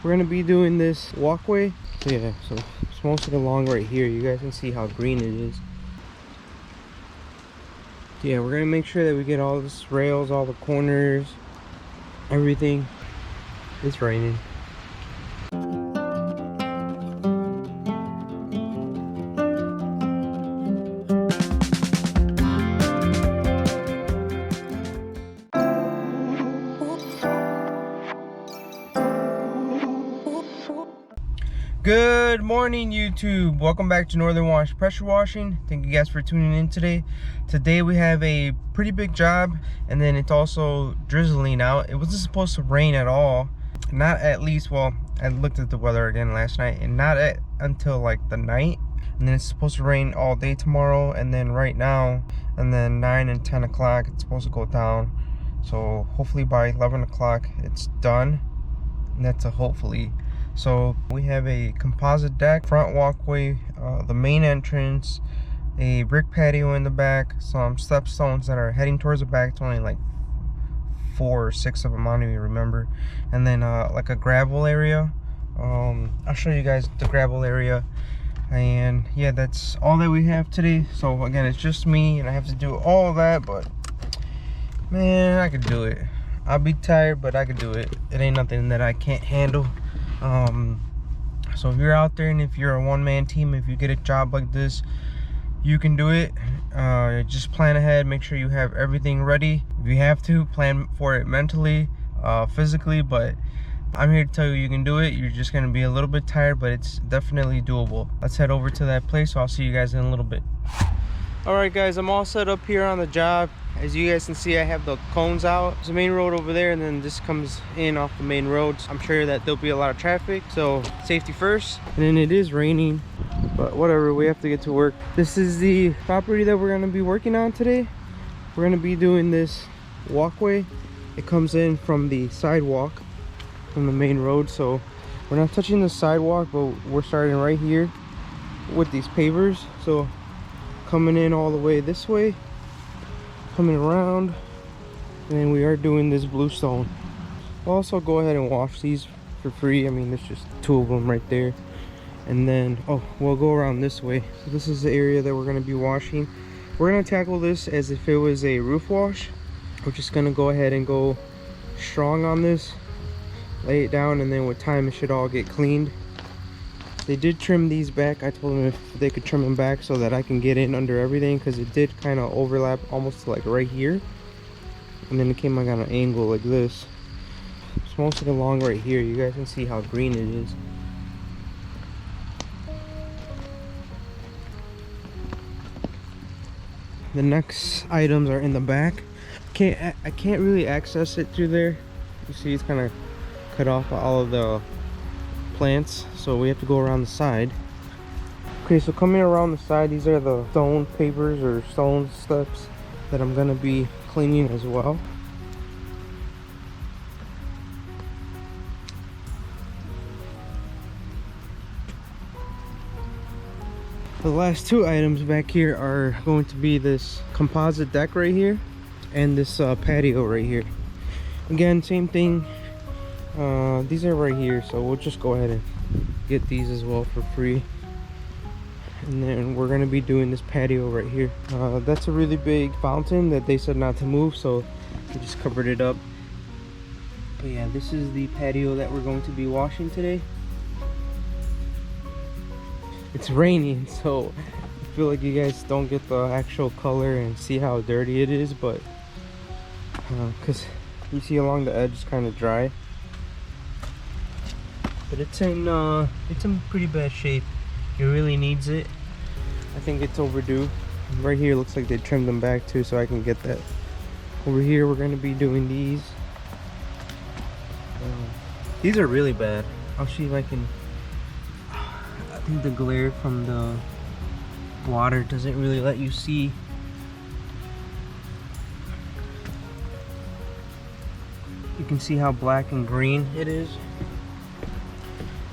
we're gonna be doing this walkway. So yeah, so it's mostly along right here. You guys can see how green it is. Yeah, we're gonna make sure that we get all this rails, all the corners, everything. It's raining. Good morning, YouTube. Welcome back to Northern Wash Pressure Washing. Thank you guys for tuning in today. Today we have a pretty big job, and then it's also drizzling out. It wasn't supposed to rain at all. Not at least, well, I looked at the weather again last night, and not until like the night. And then it's supposed to rain all day tomorrow, and then right now, and then 9 and 10 o'clock, it's supposed to go down. So hopefully by 11 o'clock it's done, and that's a hopefully. So we have a composite deck, front walkway, the main entrance, a brick patio in the back, some stepstones that are heading towards the back. It's only like 4 or 6 of them, I don't even remember. And then like a gravel area. I'll show you guys the gravel area. And yeah, that's all that we have today. So again, it's just me, and I have to do all that, but man, I could do it. I'll be tired, but I could do it. It ain't nothing that I can't handle. So if you're out there, and if you're a one-man team, if you get a job like this, you can do it. Just plan ahead, make sure you have everything ready. If you have to, plan for it mentally, physically, but I'm here to tell you, you can do it. You're just going to be a little bit tired, but it's definitely doable. Let's head over to that place. So I'll see you guys in a little bit. All right, guys, I'm all set up here on the job. As you guys can see, I have the cones out. There's the main road over there, and then this comes in off the main roads. I'm sure that there'll be a lot of traffic, so safety first. And then it is raining, but whatever, we have to get to work. This is the property that we're gonna be working on today. We're gonna be doing this walkway. It comes in from the sidewalk, from the main road. So we're not touching the sidewalk, but we're starting right here with these pavers. So coming in all the way this way, coming around, and then we are doing this bluestone. We'll also go ahead and wash these for free. I mean, there's just 2 of them right there. And then we'll go around this way. So this is the area that we're going to be washing. We're going to tackle this as if it was a roof wash. We're just going to go ahead and go strong on this, lay it down, and then with time it should all get cleaned. They did trim these back. I told them if they could trim them back so that I can get in under everything, because it did kind of overlap almost like right here, and then it came like on an angle like this. It's mostly along right here. You guys can see how green it is. The next items are in the back. I can't really access it through there. You see, it's kind of cut off all of the plants, so we have to go around the side. Okay, so coming around the side, these are the stone pavers or stone steps that I'm gonna be cleaning as well. The last 2 items back here are going to be this composite deck right here and this patio right here. Again, same thing. These are right here, so we'll just go ahead and get these as well for free. And then we're gonna be doing this patio right here. That's a really big fountain that they said not to move, so we just covered it up. But yeah, this is the patio that we're going to be washing today. It's raining, so I feel like you guys don't get the actual color and see how dirty it is, but because you see along the edge it's kind of dry. But it's in pretty bad shape. It really needs it. I think it's overdue. Right here looks like they trimmed them back too, so I can get that. Over here we're going to be doing these. These are really bad. I'll see if I can. I think the glare from the water doesn't really let you see. You can see how black and green it is.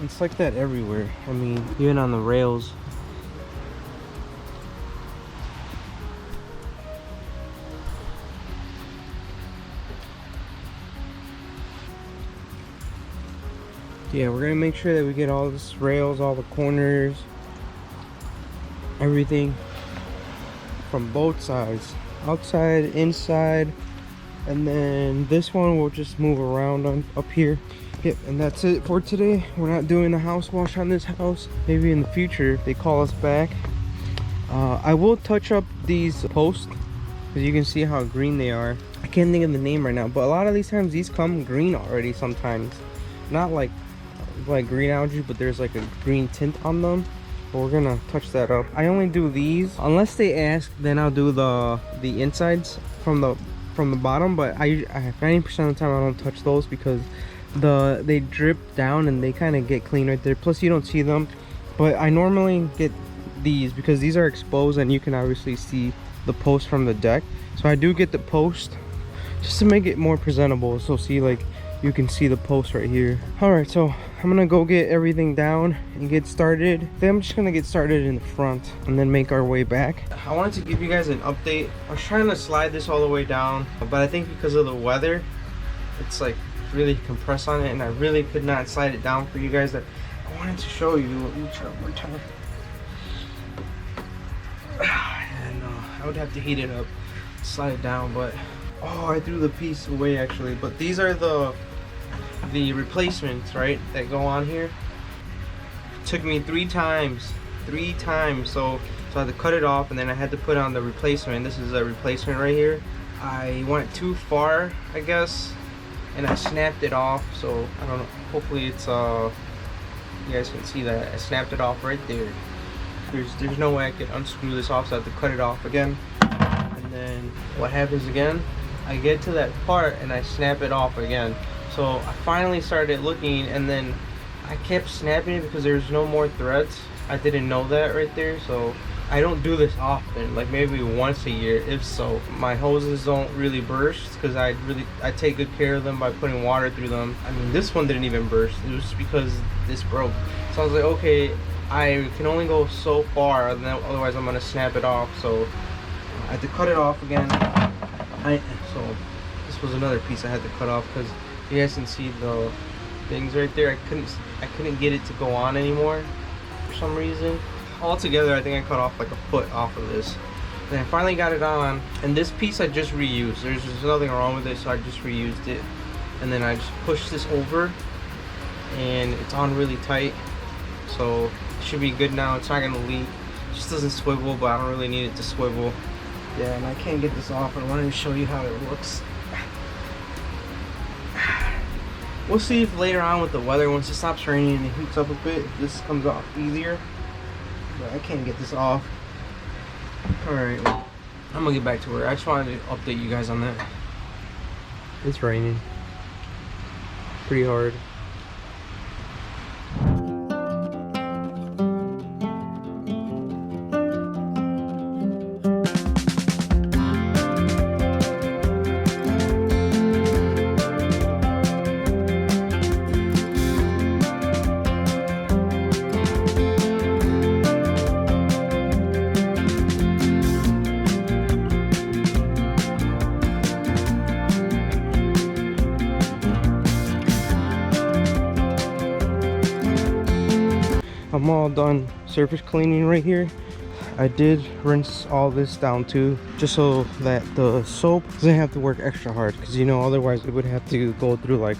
It's like that everywhere. I mean, even on the rails. Yeah, we're gonna make sure that we get all the rails, all the corners, everything from both sides, outside, inside, and then this one we'll just move around on up here. Yep, and that's it for today. We're not doing a house wash on this house. Maybe in the future if they call us back. I will touch up these posts because you can see how green they are. I can't think of the name right now, but a lot of these times these come green already sometimes. Not like green algae, but there's like a green tint on them. But we're gonna touch that up. I only do these unless they ask, then I'll do the insides from the bottom, but I 90% of the time I don't touch those because they drip down and they kind of get clean right there. Plus you don't see them, but I normally get these because these are exposed and you can obviously see the post from the deck. So I do get the post just to make it more presentable. So see, like, you can see the post right here. All right, so I'm gonna go get everything down and get started. Then I'm just gonna get started in the front and then make our way back. I wanted to give you guys an update. I was trying to slide this all the way down, but I think because of the weather, it's like really compressed on it, and I really could not slide it down for you guys. That I wanted to show you. Let me try one more time. And I would have to heat it up, slide it down, but oh, I threw the piece away actually. But these are the replacements, right, that go on here. It took me three times. So I had to cut it off, and then I had to put on the replacement. This is a replacement right here. I went too far, I guess, and I snapped it off. So I don't know, hopefully it's you guys can see that I snapped it off right there. There's no way I could unscrew this off, so I have to cut it off again. And then what happens again, I get to that part and I snap it off again. So I finally started looking, and then I kept snapping it because there's no more threads. I didn't know that right there. So I don't do this often, like maybe once a year, if so. My hoses don't really burst because I take good care of them by putting water through them. I mean, this one didn't even burst. It was because this broke. So I was like, okay, I can only go so far, and then otherwise I'm gonna snap it off. So I had to cut it off again. So this was another piece I had to cut off because you guys can see the things right there. I couldn't get it to go on anymore for some reason. Altogether, I think I cut off like a foot off of this. Then I finally got it on, and this piece I just reused. There's nothing wrong with it, so I just reused it. And then I just pushed this over, and it's on really tight. So it should be good now. It's not gonna leak. It just doesn't swivel, but I don't really need it to swivel. Yeah, and I can't get this off. I wanted to show you how it looks. We'll see if later on with the weather, once it stops raining and it heats up a bit, this comes off easier. But I can't get this off. Alright, well, I'm gonna get back to work. I just wanted to update you guys on that. It's raining pretty hard. I'm all done surface cleaning right here. I did rinse all this down too, just so that the soap doesn't have to work extra hard, because you know otherwise it would have to go through like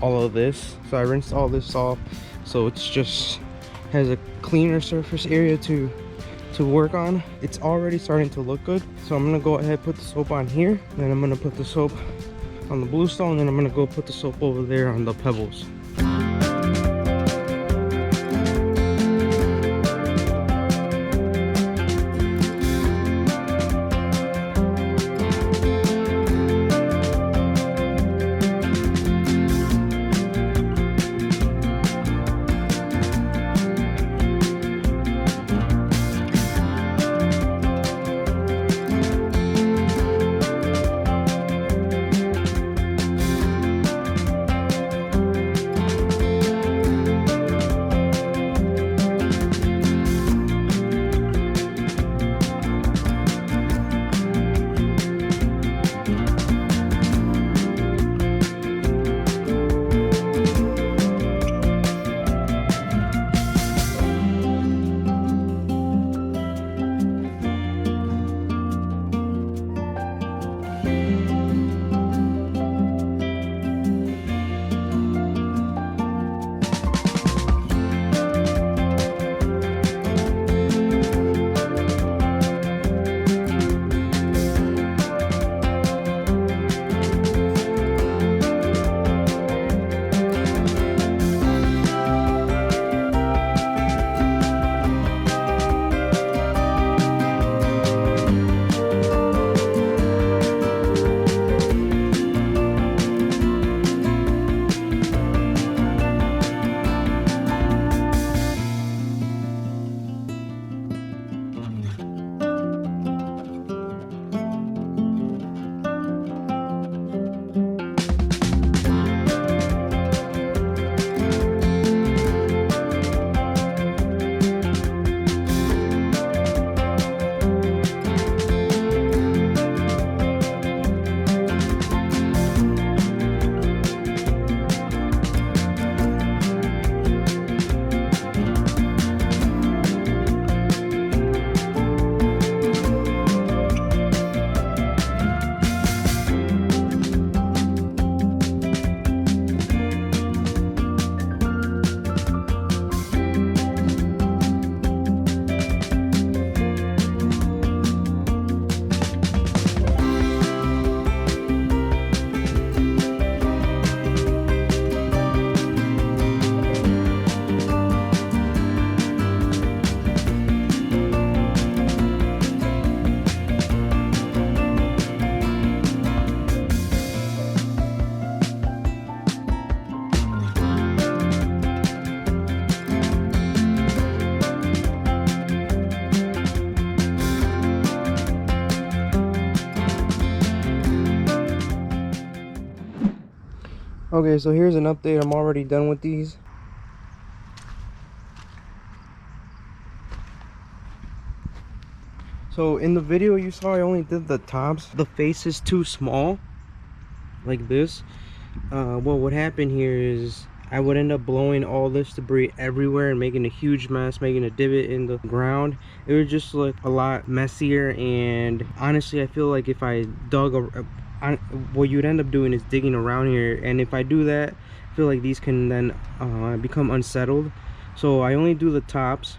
all of this. So I rinsed all this off, so it's just has a cleaner surface area to work on. It's already starting to look good, so I'm gonna go ahead and put the soap on here, then I'm gonna put the soap on the bluestone, and then I'm gonna go put the soap over there on the pebbles. Okay, so here's an update. I'm already done with these. So in the video you saw, I only did the tops. The face is too small, like this. What would happen here is I would end up blowing all this debris everywhere and making a huge mess, making a divot in the ground. It would just look a lot messier, and honestly I feel like if I dug what you'd end up doing is digging around here, and if I do that, I feel like these can then become unsettled. So I only do the tops,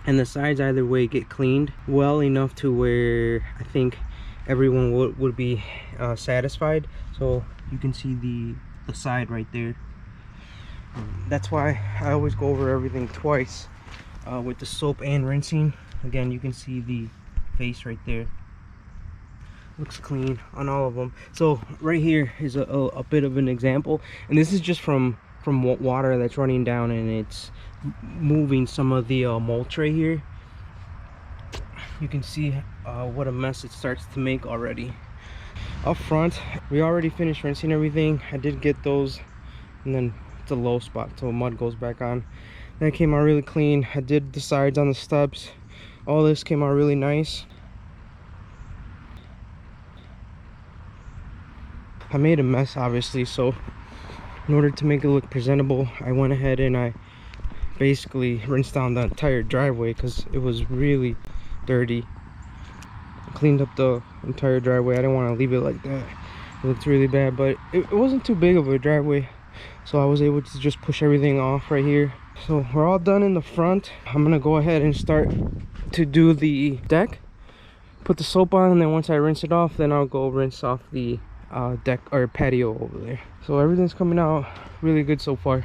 and the sides either way get cleaned well enough to where I think everyone would be satisfied. So you can see the side right there. That's why I always go over everything twice with the soap and rinsing. Again, you can see the face right there. Looks clean on all of them. So right here is a bit of an example, and this is just from water that's running down, and it's moving some of the mulch right here. You can see what a mess it starts to make already. Up front, we already finished rinsing everything. I did get those, and then it's a low spot so mud goes back on. That came out really clean. I did the sides on the steps. All this came out really nice. I made a mess obviously, so in order to make it look presentable, I went ahead and I basically rinsed down the entire driveway because it was really dirty. Cleaned up the entire driveway. I didn't want to leave it like that. It looked really bad, but it wasn't too big of a driveway, so I was able to just push everything off right here. So we're all done in the front. I'm gonna go ahead and start to do the deck, put the soap on, and then once I rinse it off, then I'll go rinse off the deck or patio over there. So everything's coming out really good so far.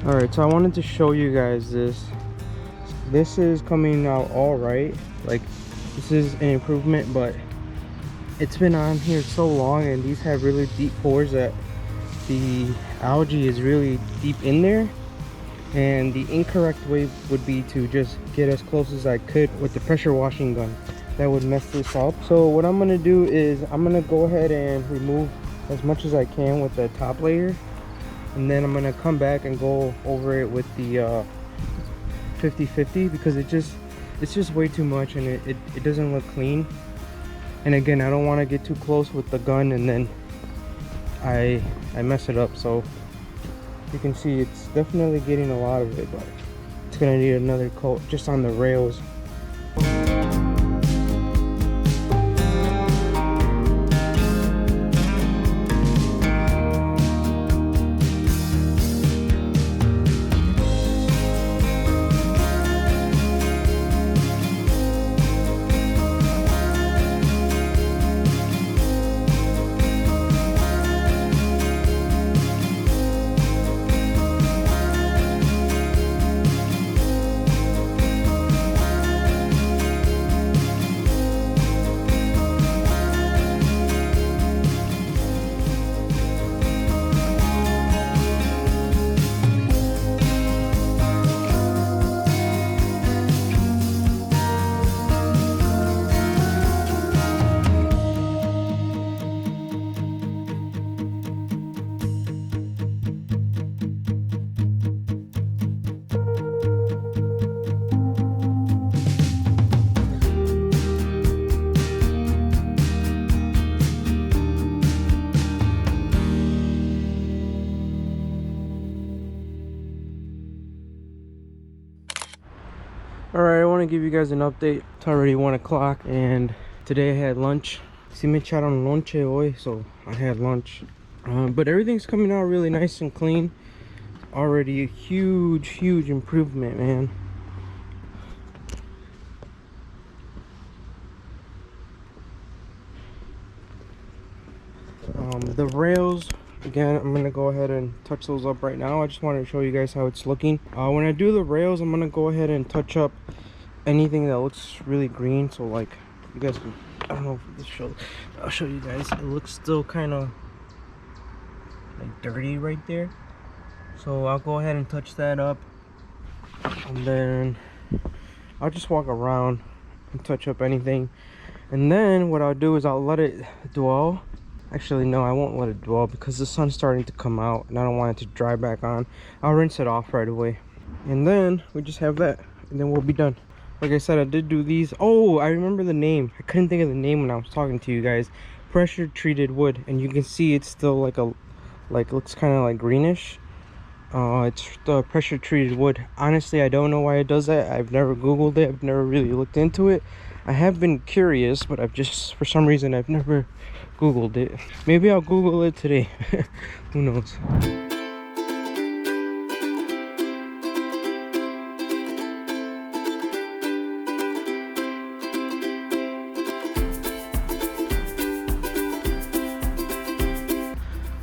Alright, so I wanted to show you guys this. This is coming out all right. Like, this is an improvement, but it's been on here so long, and these have really deep pores that the algae is really deep in there. And the incorrect way would be to just get as close as I could with the pressure washing gun. That would mess this up. So what I'm gonna do is I'm gonna go ahead and remove as much as I can with the top layer, and then I'm gonna come back and go over it with the 50-50 because it's just way too much, and it doesn't look clean. And again, I don't want to get too close with the gun and then I mess it up. So you can see it's definitely getting a lot of it, but it's gonna need another coat just on the rails. Alright, I want to give you guys an update. It's already 1 o'clock and today I had lunch. Si me echaron lonche hoy, so I had lunch. But everything's coming out really nice and clean. Already a huge improvement, man. The rails, again, I'm gonna go ahead and touch those up right now. I just wanted to show you guys how it's looking. When I do the rails, I'm gonna go ahead and touch up anything that looks really green. So like, you guys can, I don't know if this shows, I'll show you guys. It looks still kind of like dirty right there, so I'll go ahead and touch that up, and then I'll just walk around and touch up anything. And then what I'll do is I'll let it dwell. Actually, no, I won't let it dwell because the sun's starting to come out and I don't want it to dry back on. I'll rinse it off right away, and then we just have that, and then we'll be done. Like I said, I did do these. Oh, I remember the name. I couldn't think of the name when I was talking to you guys. Pressure treated wood, and you can see it's still like looks kind of like greenish. It's the pressure treated wood. Honestly, I don't know why it does that. I've never Googled it. I've never really looked into it. I have been curious, but I've just, for some reason, I've never Googled it. Maybe I'll Google it today. Who knows?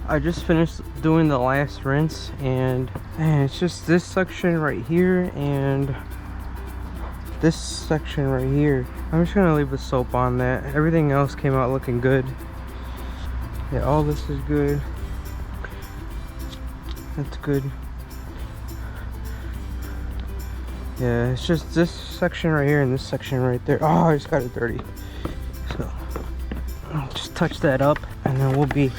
I just finished doing the last rinse, and man, it's just this section right here and this section right here. I'm just gonna leave the soap on that. Everything else came out looking good. Yeah, all this is good. That's good. Yeah, it's just this section right here and this section right there. Oh, I just got it dirty. So I'll just touch that up, and then we'll be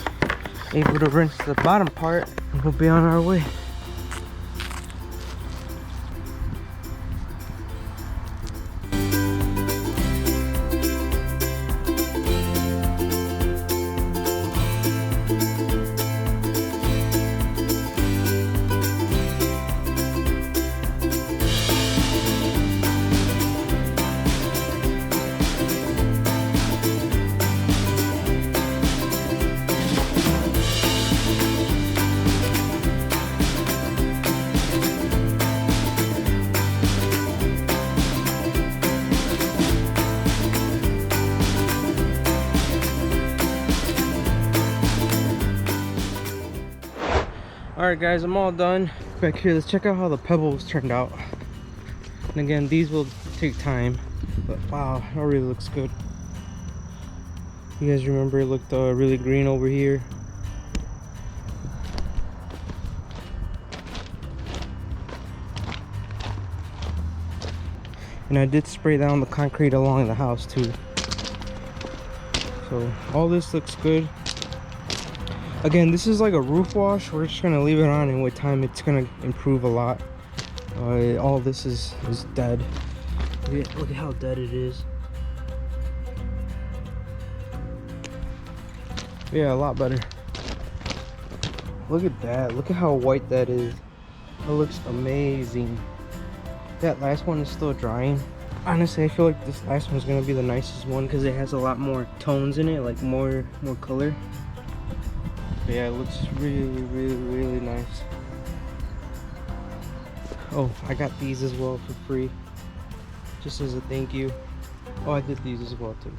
able to rinse the bottom part, and we'll be on our way. Alright guys, I'm all done. Back here, let's check out how the pebbles turned out. And again, these will take time, but wow, it really looks good. You guys remember it looked really green over here? And I did spray down the concrete along the house too. So all this looks good. Again, this is like a roof wash. We're just gonna leave it on, and with time it's gonna improve a lot. All this is dead. Look at how dead it is. Yeah, a lot better. Look at that. Look at how white that is. It looks amazing. That last one is still drying. Honestly, I feel like this last one's gonna be the nicest one because it has a lot more tones in it, like more color. But yeah, it looks really nice. Oh, I got these as well for free, just as a thank you. Oh, I did these as well too.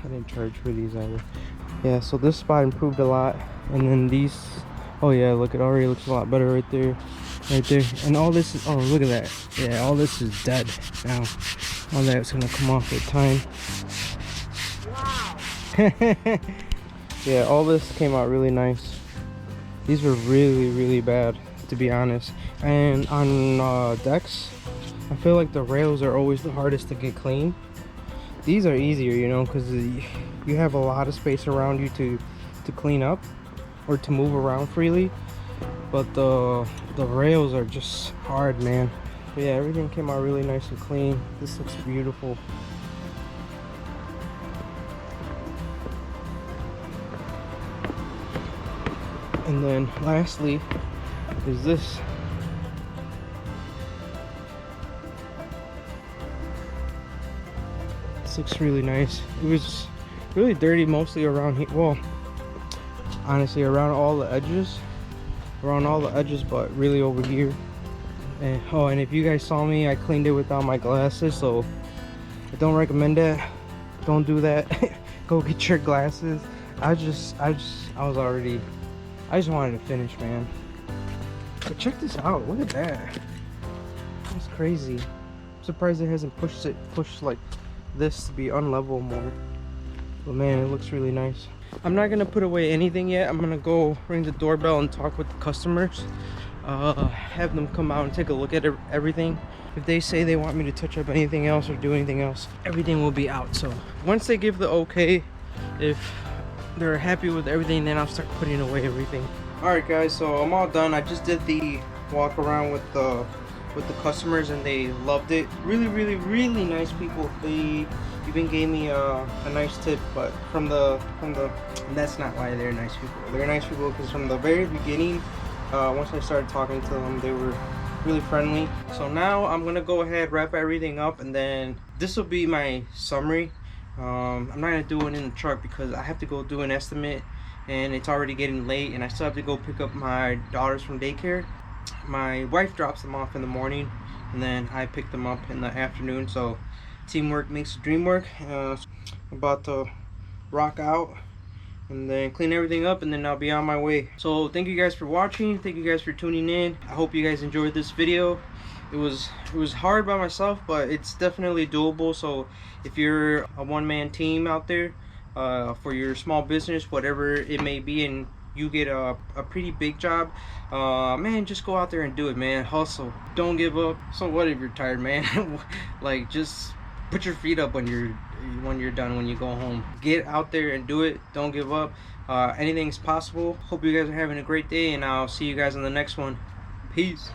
I didn't charge for these either. Yeah, so this spot improved a lot, and then these, oh yeah, look, it already looks a lot better right there. And all this is, oh look at that. Yeah, all this is dead now. All that's gonna come off with time. Wow. Yeah, all this came out really nice. These were really bad, to be honest. And on decks, I feel like the rails are always the hardest to get clean. These are easier, you know, because you have a lot of space around you to clean up or to move around freely. But the rails are just hard, man. But yeah, everything came out really nice and clean. This looks beautiful. And then lastly is this. This looks really nice. It was really dirty mostly around here. Well, honestly, around all the edges. But really over here. And oh, and if you guys saw me, I cleaned it without my glasses, so I don't recommend that. Don't do that. Go get your glasses. I just wanted to finish, man. But check this out. Look at that. That's crazy. I'm surprised it hasn't pushed like this to be unlevel more. But man, it looks really nice. I'm not gonna put away anything yet. I'm gonna go ring the doorbell and talk with the customers. Have them come out and take a look at everything. If they say they want me to touch up anything else or do anything else, everything will be out. So once they give the okay, if they're happy with everything, then I'll start putting away everything. All right, guys, so I'm all done. I just did the walk around with the customers, and they loved it. Really nice people. They even gave me a nice tip, but from the that's not why they're nice people. They're nice people because from the very beginning, once I started talking to them, they were really friendly. So now I'm gonna go ahead, wrap everything up, and then this will be my summary. I'm not gonna do it in the truck because I have to go do an estimate, and it's already getting late, and I still have to go pick up my daughters from daycare. My wife drops them off in the morning, and then I pick them up in the afternoon. So teamwork makes the dream work. I'm about to rock out and then clean everything up, and then I'll be on my way. So thank you guys for watching. Thank you guys for tuning in. I hope you guys enjoyed this video. It was hard by myself, but it's definitely doable. So if you're a one-man team out there for your small business, whatever it may be, and you get a pretty big job, man, just go out there and do it, man. Hustle, don't give up. So what if you're tired, man? Like, just put your feet up when you're done, when you go home. Get out there and do it. Don't give up. Anything's possible. Hope you guys are having a great day, and I'll see you guys in the next one. Peace.